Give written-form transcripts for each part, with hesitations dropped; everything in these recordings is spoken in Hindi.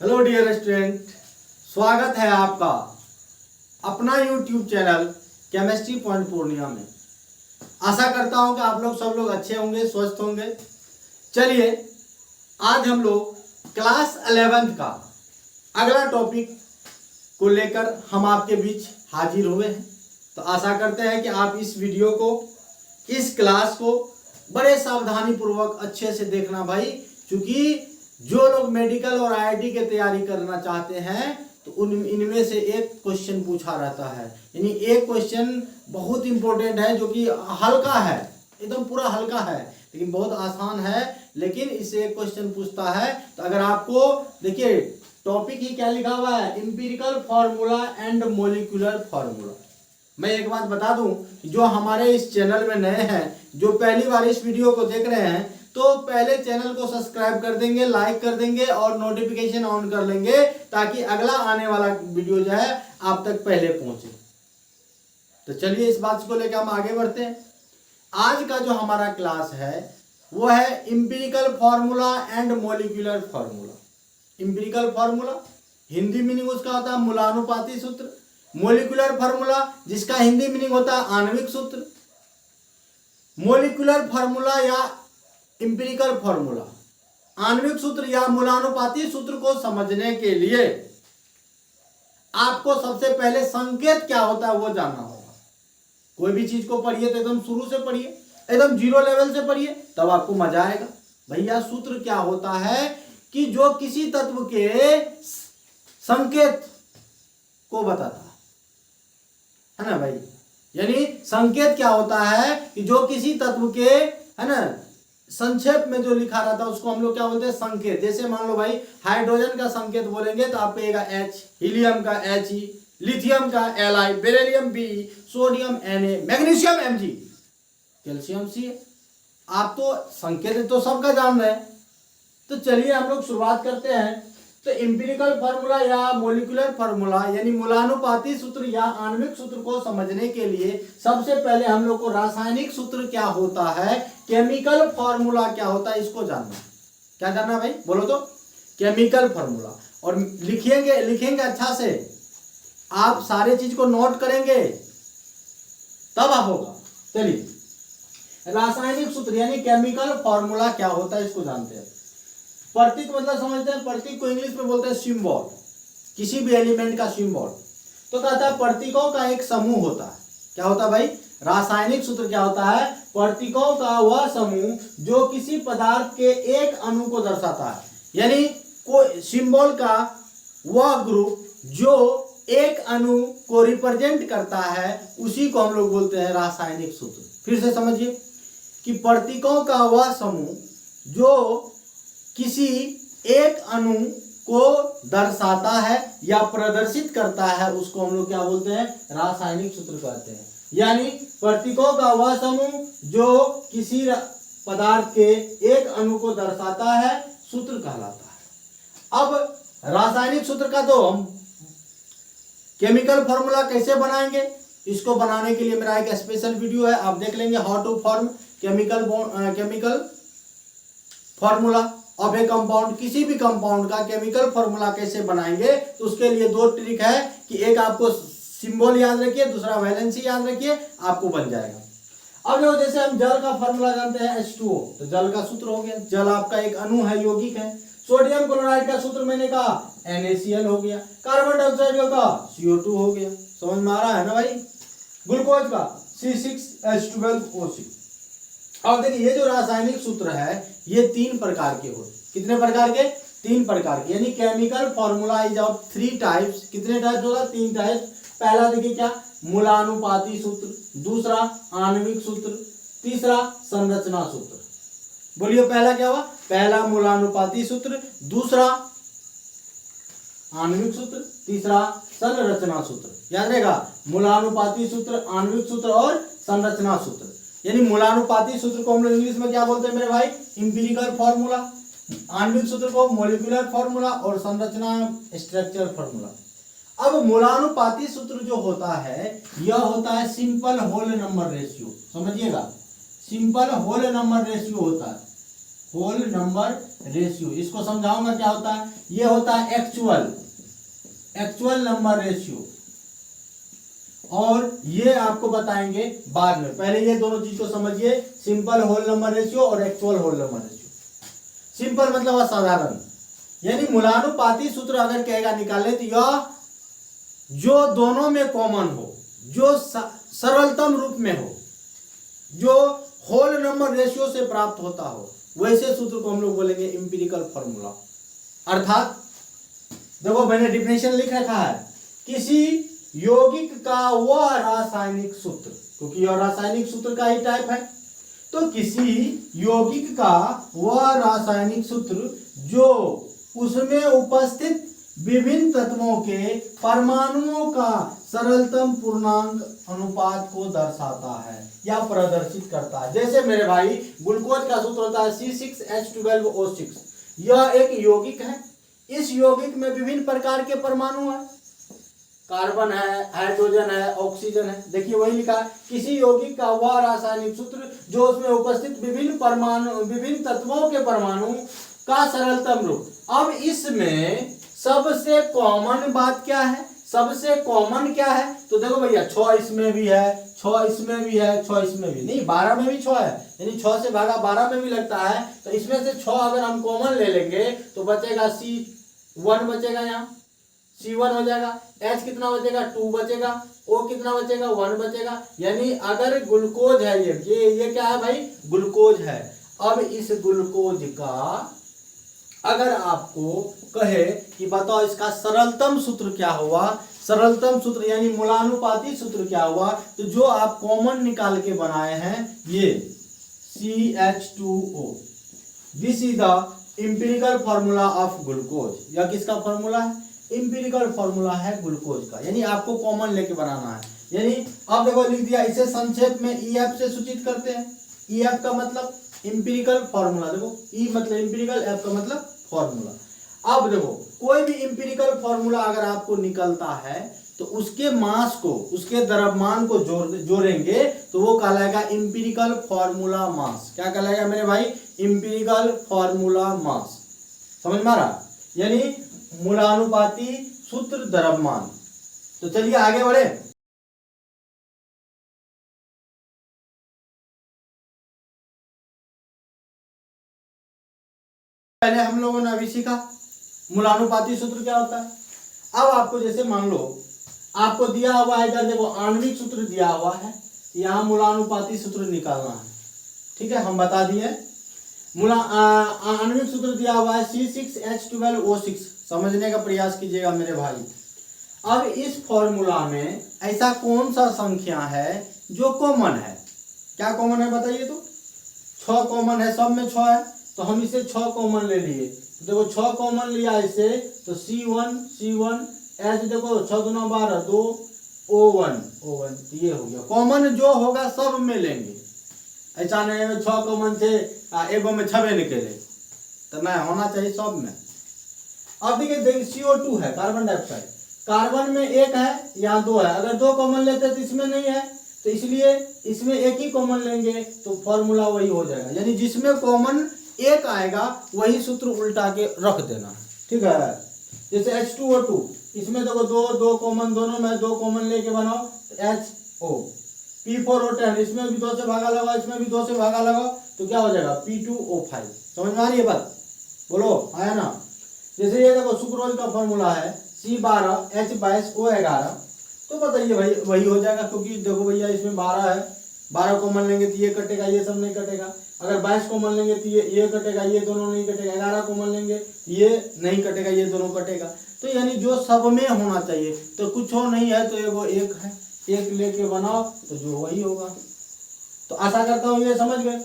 हेलो डियर स्टूडेंट, स्वागत है आपका अपना YouTube channel chemistry point Purnia में। आशा करता हूं कि आप लोग सब लोग अच्छे होंगे, स्वस्थ होंगे। चलिए आज हम लोग क्लास 11th का अगला टॉपिक को लेकर हम आपके बीच हाजिर हुए हैं। तो आशा करते हैं कि आप इस वीडियो को, इस क्लास को बड़े सावधानी पूर्वक अच्छे से देखना भाई, क्योंकि जो लोग मेडिकल और आईआईटी की तैयारी करना चाहते हैं तो इनमें से एक क्वेश्चन पूछा रहता है। यानी एक क्वेश्चन बहुत इंपॉर्टेंट है, जो कि हल्का है, एकदम पूरा हल्का है, लेकिन बहुत आसान है। लेकिन इससे एक क्वेश्चन पूछता है। तो अगर आपको देखिए टॉपिक ही क्या लिखा हुआ है, empirical formula and molecular formula. मैं एक बात बता दूं, जो हमारे इस चैनल में नए हैं, जो पहली बार इस वीडियो को देख रहे हैं, तो पहले चैनल को सब्सक्राइब कर देंगे, लाइक कर देंगे और नोटिफिकेशन ऑन कर लेंगे, ताकि अगला आने वाला वीडियो जो है आप तक पहले पहुंचे। तो चलिए इस बात को लेकर हम आगे बढ़ते हैं। आज का जो हमारा क्लास है वो है empirical formula and molecular formula. Empirical formula Hindi meaning उसका होता है मूलानुपाती सूत्र। मोलिकुलर फार्मूला जिसका हिंदी मीनिंग होता है आणविक सूत्र। मोलिकुलर फार्मूला या इंपिरिकल फार्मूला, आणविक सूत्र या मूलानुपाती सूत्र को समझने के लिए आपको सबसे पहले संकेत क्या होता है वो जानना होगा। कोई भी चीज को पढ़िए तो एकदम शुरू से पढ़िए, एकदम जीरो लेवल से पढ़िए, तब आपको मजा आएगा। भैया सूत्र क्या होता है कि जो किसी तत्व के संकेत को बताता है ना भाई। यानी संकेत क्या होता है कि जो किसी तत्व के, है ना, संक्षेप में जो लिखा रहता है उसको हम लोग क्या बोलते हैं, संकेत। जैसे मान लो भाई हाइड्रोजन का संकेत बोलेंगे तो आप कहेगा H, हीलियम का He, लिथियम का Li, beryllium Be, sodium Na, magnesium Mg, calcium Ca। आप तो संकेत तो सबका जान रहे हैं। तो चलिए हम लोग शुरुआत करते हैं। तो इंपिरिकल फार्मूला या मोलिकुलर फार्मूला यानी मूलानुपाती सूत्र या आणविक सूत्र को समझने के लिए सबसे पहले हम लोग को रासायनिक सूत्र क्या होता है, केमिकल फार्मूला क्या होता है, इसको जानना। क्या जानना भाई, बोलो तो। केमिकल फार्मूला, और लिखेंगे अच्छा से, आप सारे चीज को नोट करेंगे तब होगा। चलिए रासायनिक सूत्र यानी केमिकल फार्मूला क्या होता है इसको जानते हैं। प्रतीक मतलब समझते हैं, प्रतीक को इंग्लिश में बोलते हैं सिंबल, किसी भी एलिमेंट का सिंबल। तो कहता है प्रतीकों का एक समूह होता है। क्या होता है भाई, रासायनिक सूत्र क्या होता है, प्रतीकों का वह समूह जो किसी पदार्थ के एक अणु को दर्शाता है। यानी कोई सिंबल का वह ग्रुप जो एक अणु को रिप्रेजेंट करता है, उसी को हम लोग बोलते हैं रासायनिक सूत्र। फिर से समझिए कि प्रतीकों का वह समूह जो किसी एक अणु को दर्शाता है या प्रदर्शित करता है, उसको हम लोग क्या बोलते हैं, रासायनिक सूत्र कहते हैं। यानी प्रतीकों का वह समूह जो किसी पदार्थ के एक अणु को दर्शाता है, सूत्र कहलाता है। अब रासायनिक सूत्र का तो हम केमिकल फॉर्मूला कैसे बनाएंगे, इसको बनाने के लिए मेरा एक स्पेशल वीडियो है, आप देख लेंगे, how to form chemical formula of a compound. किसी भी कंपाउंड का केमिकल फॉर्मूला कैसे बनाएंगे, तो उसके लिए दो ट्रिक है कि एक आपको सिंबल याद रखिए, दूसरा वैलेंसी याद रखिए, आपको बन जाएगा। अब जो जैसे हम जल का फॉर्मूला जानते हैं H2O, तो जल का सूत्र हो गया, जल आपका एक अणु है, यौगिक है। सोडियम क्लोराइड का सूत्र मैंने कहा NaCl हो गया। कार्बन डाइऑक्साइड का CO2 हो गया। समझ में आ रहा है ना भाई। ग्लूकोज का C6H12O6। अब देखिए ये जो रासायनिक सूत्र है ये तीन प्रकार के होते। कितने प्रकार के, तीन प्रकार के। यानी chemical formula is of 3 types. कितने टाइप्स होगा, 3 टाइप्स। पहला देखिए क्या, मूलानुपाती सूत्र, दूसरा आणविक सूत्र, तीसरा संरचना सूत्र। बोलिए पहला क्या हुआ, पहला मूलानुपाती सूत्र, दूसरा आणविक सूत्र, तीसरा संरचना सूत्र। याद रहेगा, मूलानुपाती सूत्र, आणविक सूत्र और संरचना सूत्र। यानी मूलानुपाती सूत्र को हम लोग इंग्लिश में क्या बोलते हैं मेरे भाई, इंपिरिकल फार्मूला। आणविक सूत्र को मोलिकुलर फार्मूला और संरचना स्ट्रक्चर फार्मूला। अब मूलानुपाती सूत्र जो होता है यह होता है सिंपल होल नंबर रेशियो। समझिएगा, सिंपल होल नंबर रेशियो होता है। Whole number ratio. इसको समझाऊंगा क्या होता है। ये होता है एक्चुअल नंबर रेशियो, और ये आपको बताएंगे बाद में। पहले ये दोनों चीज को समझिए, सिंपल होल नंबर रेशियो और actual whole number ratio. Simple मतलब असाधारण, यानी मूलानुपाती सूत्र अगर कहेगा निकाले तो यह जो दोनों में कॉमन हो, जो सरलतम रूप में हो, जो होल नंबर रेशियो से प्राप्त होता हो, वैसे सूत्र को हम लोग बोलेंगे इंपीरिकल फॉर्मूला। अर्थात देखो मैंने डिफिनेशन लिख रखा है, किसी यौगिक का वह रासायनिक सूत्र, क्योंकि यह रासायनिक सूत्र का ही टाइप है, तो किसी यौगिक का वह रासायनिक सूत्र जो उसमें उपस्थित विभिन्न तत्वों के परमाणुओं का सरलतम पूर्णांक अनुपात को दर्शाता है या प्रदर्शित करता है। जैसे मेरे भाई ग्लूकोज का सूत्र होता है C6H12O6। यह एक यौगिक है, इस यौगिक में विभिन्न प्रकार के परमाणु हैं, कार्बन है, हाइड्रोजन है, ऑक्सीजन है। देखिए वही लिखा है, किसी यौगिक का वह रासायनिक सूत्र जो उसमें उपस्थित विभिन्न तत्वों के परमाणु का सरलतम रूप। अब इसमें सबसे कॉमन बात क्या है, सबसे कॉमन क्या है, तो देखो भैया 6 इसमें भी है, 6 इसमें भी है, 6 इसमें भी नहीं, 12 में भी 6 है, यानी 6 से भागा 12 में भी लगता है। तो इसमें से 6 अगर हम कॉमन ले लेंगे तो बचेगा C1 बचेगा, यहाँ C1 हो जाएगा, H कितना बचेगा 2 बचेगा, O कितना बचेगा 1 बचेगा। यानी अगर ग्लूकोज है, ये क्या है भाई, ग्लूकोज है। अब इस ग्लूकोज का अगर आपको कहे कि बताओ इसका सरलतम सूत्र क्या हुआ, सरलतम सूत्र यानी मूलानुपाती सूत्र क्या हुआ, तो जो आप कॉमन निकाल के बनाए हैं ये CH2O, this is the empirical formula of glucose. यह किसका फॉर्मूला है, इंपीरिकल फॉर्मूला है ग्लूकोज का, यानी आपको कॉमन लेके बनाना है। यानी अब देखो लिख दिया, इसे संक्षेप में EF से सूचित करते हैं। EF का मतलब इंपीरिकल फॉर्मूला, देखो E मतलब इंपीरिकल, F का मतलब फॉर्मूला। अब देखो कोई भी इंपीरिकल फॉर्मूला अगर आपको निकलता है तो उसके मास को, उसके द्रव्यमान को जोड़ेंगे तो वो कहलाएगा इंपीरिकल फॉर्मूला मास। क्या कहलाएगा मेरे भाई, इंपीरिकल फॉर्मूला मास। समझ में आ रहा, यानी मूलानुपाती सूत्र द्रव्यमान। तो चलिए आगे बढ़े। पहले हम लोगों ने अभी सीखा मूलानुपाती सूत्र क्या होता है। अब आपको जैसे मान लो आपको दिया हुआ है, इधर देखो आणविक सूत्र दिया हुआ है, यहाँ मूलानुपाती सूत्र निकालना है। ठीक है, हम बता दिए आणविक सूत्र दिया हुआ है C6H12O6। समझने का प्रयास कीजिएगा मेरे भाई। अब इस फॉर्मूला में ऐसा कौन सा संख्या है जो कॉमन है, क्या कॉमन है बताइए तो। 6 कॉमन है, सब में 6 है, तो हम इसे 6 कॉमन ले लिए। देखो 6 कॉमन लिया इसे, तो C1 H देखो 6 दूना 12, 2 O1 ये हो गया। कॉमन जो होगा सब में लेंगे, ऐसा नहीं है 6 कॉमन थे एगो में 6 निकले, तो नहीं होना चाहिए सब में। अब देखिए CO2 है, कार्बन डाइऑक्साइड, कार्बन में 1 है, यहाँ 2 है। अगर 2 कॉमन लेते तो इसमें नहीं है, तो इसलिए इसमें 1 ही कॉमन लेंगे, तो फॉर्मूला वही हो जाएगा। यानी जिसमें कॉमन 1 आएगा वही सूत्र उल्टा के रख देना। ठीक है, जैसे H2O2, इसमें देखो 2 कॉमन, दोनों में 2 कॉमन लेके बनाओ, HO। P4O10, इसमें भी 2 से भागा लगाओ, इसमें भी 2 से भागा लगाओ, तो क्या हो जाएगा P2O5। समझ में आ रही है बात, बोलो आया ना। जैसे ये देखो सुक्रोज का फॉर्मूला है C12H22O11, तो बताइए भाई वही हो जाएगा, क्योंकि देखो भैया इसमें 12 है, 12 कॉमन लेंगे तो ये कटेगा, ये सब नहीं कटेगा। अगर 22 कॉमन लेंगे तो ये कटेगा, ये दोनों नहीं कटेगा। 11 कॉमन लेंगे ये नहीं कटेगा, ये दोनों कटेगा। तो यानी जो सब में होना चाहिए, तो कुछ हो नहीं है तो एगो 1 है, 1 लेके बनाओ तो जो वही होगा। तो आशा करता हूँ ये समझ गए।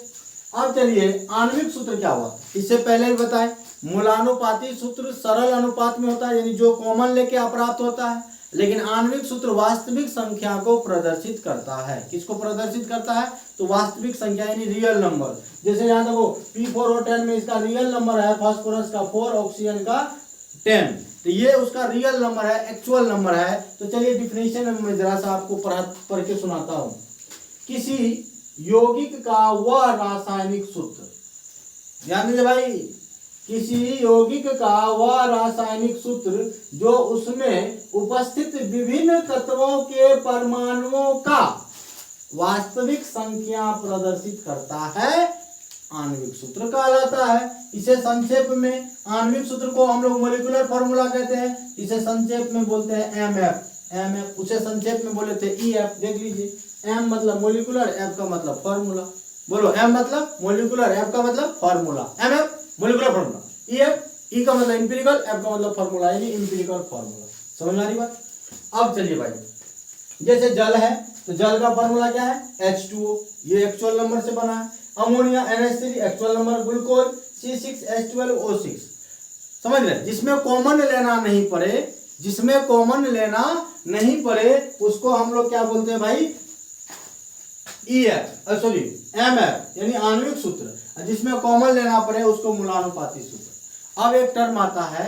अब चलिए आणविक सूत्र क्या हुआ, इससे पहले भी बताए मूलानुपाती सूत्र सरल अनुपात में होता है, यानी जो कॉमन लेके अप्राप्त होता है। लेकिन आणविक सूत्र वास्तविक संख्या को प्रदर्शित करता है। किसको प्रदर्शित करता है, तो वास्तविक संख्या यानी रियल नंबर। जैसे यहाँ देखो P4O10 में इसका रियल नंबर है फास्फोरस का 4, ऑक्सीजन का 10, तो ये उसका रियल नंबर है, एक्चुअल नंबर है। तो चलिए डिफिनेशन में जरा सा आपको पढ़ के सुनाता हूँ। किसी यौगिक का वह रासायनिक सूत्र ध्यान दीजिए भाई, किसी यौगिक का वह रासायनिक सूत्र जो उसमें उपस्थित विभिन्न तत्वों के परमाणुओं का वास्तविक संख्या प्रदर्शित करता है, आणविक सूत्र कहलाता है। इसे संक्षेप में आणविक सूत्र को हम लोग मॉलिक्यूलर फॉर्मूला कहते हैं, इसे संक्षेप में बोलते हैं एमएफ। उसे संक्षेप में बोले थे ईएफ। देख लीजिए, एम मतलब मॉलिक्यूलर, एफ का मतलब फॉर्मूला। बोलो, एम मतलब मॉलिक्यूलर, एफ का मतलब formula. MF molecular formula, EF E का मतलब इंपिरिकल, एफ का मतलब फॉर्मूला, यानी इंपिरिकल फॉर्मूला। समझ में आ रही बात? अब चलिए भाई, जैसे जल है तो जल का फॉर्मूला क्या है? H2O, ये एक्चुअल नंबर से बना है। Ammonia NH3 actual number, glucose C6H12O6। समझ रहे? जिसमें कॉमन लेना नहीं पड़े, जिसमें कॉमन लेना नहीं पड़े उसको हम लोग क्या बोलते हैं भाई? एमएफ यानी आणविक सूत्र। जिसमें कॉमन लेना पड़े उसको मूलानुपाती सूत्र। अब एक टर्म आता है,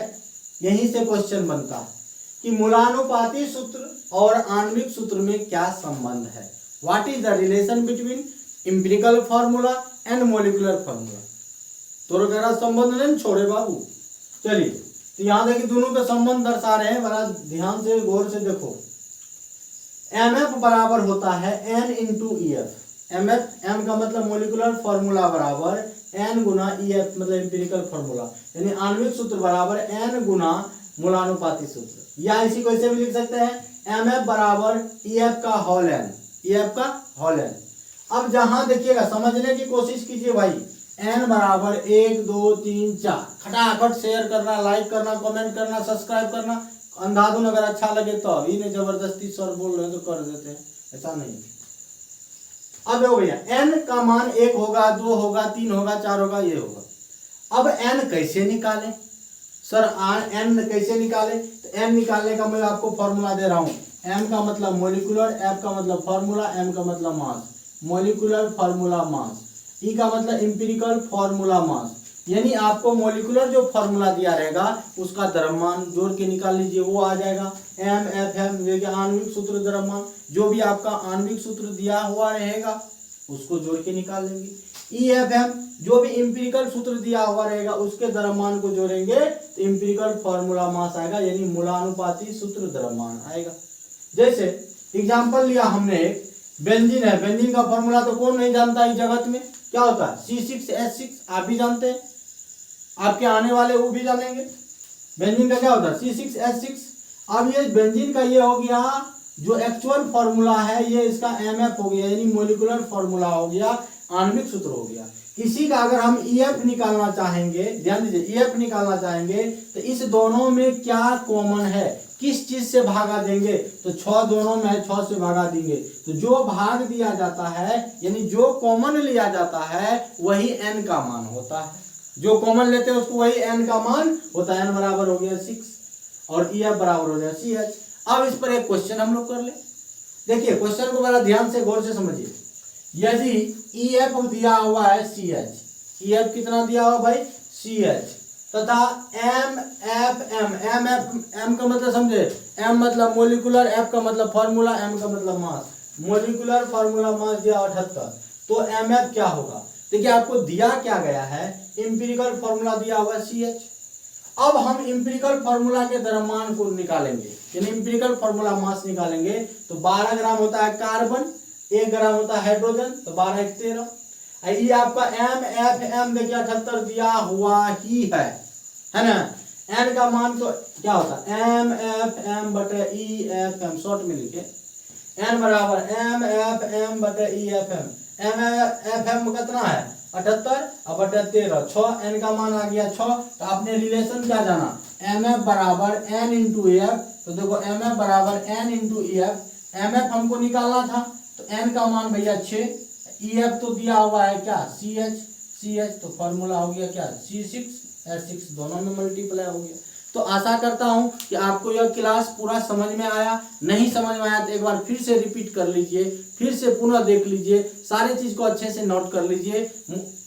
यहीं से क्वेश्चन बनता है कि मूलानुपाती सूत्र और आणविक सूत्र में क्या संबंध है। What is the relation between empirical formula and molecular formula. तो गहरा संबंध नहीं छोड़े बाबू। चलिए, तो यहां देखिए दोनों के संबंध दर्शा रहे हैं, बड़ा ध्यान से गौर से देखो। एमएफ बराबर होता है N into EF. MF, M का मतलब मॉलिक्यूलर फॉर्मूला बराबर एन गुना ईएफ मतलब एम्पिरिकल फॉर्मूला, यानी आणविक सूत्र बराबर एन गुना मूलानुपाती सूत्र। या इसी को ऐसे भी लिख सकते हैं, एमएफ बराबर ईएफ का होल एन, ईएफ का होल एन। अब जहां देखिएगा, समझने की कोशिश कीजिए भाई, एन बराबर 1 2 3 4, खटाखट शेयर करना, लाइक करना, कमेंट करना, सब्सक्राइब करना। अंधाधुन अगर अच्छा लगे तो अभी नहीं, जबरदस्ती सर बोल रहे तो कर देते हैं, ऐसा नहीं। अब देखो भैया, एन का मान 1 होगा, 2 होगा, 3 होगा, 4 होगा, ये होगा। अब एन कैसे निकाले सर? एन कैसे निकाले? तो एन निकालने का मैं आपको फॉर्मूला दे रहा हूं। एम का मतलब मॉलिक्यूलर, एफ का मतलब फॉर्मूला, एम का मतलब मास। मॉलिक्यूलर फॉर्मूला मास, ई का मतलब इंपिरिकल फॉर्मूला मास। यानी आपको मॉलिक्यूलर जो फॉर्मूला दिया रहेगा उसका द्रव्यमान जोड़ के निकाल लीजिए, वो आ जाएगा एम एफ एम। देखिए, आणविक सूत्र द्रव्यमान, जो भी आपका आणविक सूत्र दिया हुआ रहेगा उसको जोड़ के निकाल लेंगे। ई एफ एम, जो भी इंपिरिकल सूत्र दिया हुआ रहेगा उसके द्रव्यमान को जोड़ेंगे तो इंपिरिकल फॉर्मूला मास आएगा, यानी मूलानुपाती सूत्र द्रव्यमान आएगा। जैसे एग्जांपल लिया हमने, एक बेंजीन है, बेंजीन का फॉर्मूला तो कौन नहीं जानता इस जगत में, क्या होता है? C6H6, आप भी जानते हैं, आपके आने वाले वो भी जानेंगे। बेंजीन का क्या होता है? C6H6। अब ये बेंजीन का ये हो गया जो एक्चुअल फॉर्मूला है, ये इसका एमएफ हो गया, यानी मॉलिक्यूलर फॉर्मूला हो गया, आणविक सूत्र हो गया। इसी का अगर हम ईएफ निकालना चाहेंगे, ध्यान दीजिए, ईएफ निकालना चाहेंगे तो इस दोनों में क्या कॉमन है, किस चीज से भागा देंगे? तो 6 दोनों में है, 6 से भागा देंगे। तो जो भाग दिया जाता है, यानी जो कॉमन लिया जाता है वही एन का मान होता है। जो कॉमन लेते हैं उसको वही एन का मान होता है। एन बराबर हो गया 6 और ईएफ बराबर हो गया CH। अब इस पर एक क्वेश्चन हम लोग कर ले। देखिए, क्वेश्चन को बड़ा ध्यान से गौर से समझिए। यदि ईएफ दिया हुआ है CH, ईएफ कितना दिया हुआ भाई? CH, तथा M F M, M F M का मतलब समझे, एम मतलब मॉलिक्यूलर, एफ का मतलब फॉर्मूला, एम का मतलब मास। मॉलिक्यूलर फॉर्मूला मास दिया 78, तो एम एफ क्या होगा? देखिए, आपको दिया क्या गया है? इंपिरिकल फॉर्मूला दिया हुआ CH। अब हम इंपिरिकल फॉर्मूला के द्रव्यमान को निकालेंगे, यानी इंपिरिकल फॉर्मूला मास निकालेंगे। तो 12 ग्राम होता है कार्बन, 1 ग्राम होता है हाइड्रोजन, तो 12 1 13। ये आपका एम एफ एम देखिए 78 दिया हुआ ही है ना। एन का मान तो क्या होता है? एम एफ एम बटे ई एफ एम, शॉर्ट में लिखे, एन बराबर एम एफ एम बटे E F M. M F M कितना है? 78 और बटे 13, 6। एन का मान आ गया 6। तो आपने रिलेशन क्या जाना? एम एफ बराबर एन इंटू एफ। तो देखो, एम एफ बराबर N into E F. M F हमको निकालना था, तो एन का मान भैया 6, ई एफ तो दिया हुआ है क्या? CH, तो फॉर्मूला हो गया क्या? C6H6, दोनों में मल्टीप्लाई हो गया। तो आशा करता हूं कि आपको यह क्लास पूरा समझ में आया। नहीं समझ में आया तो एक बार फिर से रिपीट कर लीजिए, फिर से पुनः देख लीजिए, सारी चीज को अच्छे से नोट कर लीजिए।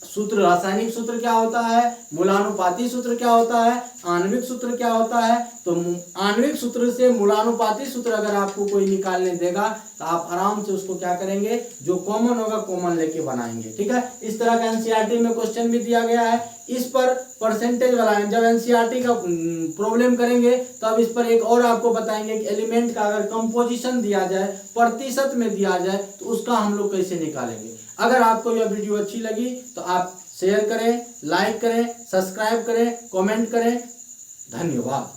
सूत्र, रासायनिक सूत्र क्या होता है, मूलानुपाती सूत्र क्या होता है, आणविक सूत्र क्या होता है। तो आणविक सूत्र से मूलानुपाती सूत्र अगर आपको कोई निकालने देगा तो आप आराम से उसको क्या करेंगे, जो कॉमन होगा कॉमन लेके बनाएंगे। ठीक है, इस तरह का एनसीईआरटी में क्वेश्चन भी दिया गया है इस पर परसेंटेज वाला है, जब एनसीईआरटी का प्रॉब्लम करेंगे तो अब इस पर एक और आपको बताएंगे कि एलिमेंट का अगर कंपोजिशन दिया जाए, प्रतिशत में दिया जाए, तो उसका हम लोग कैसे निकालेंगे। अगर आपको यह वीडियो अच्छी लगी तो आप शेयर करें, लाइक करें, सब्सक्राइब करें, कमेंट करें। धन्यवाद।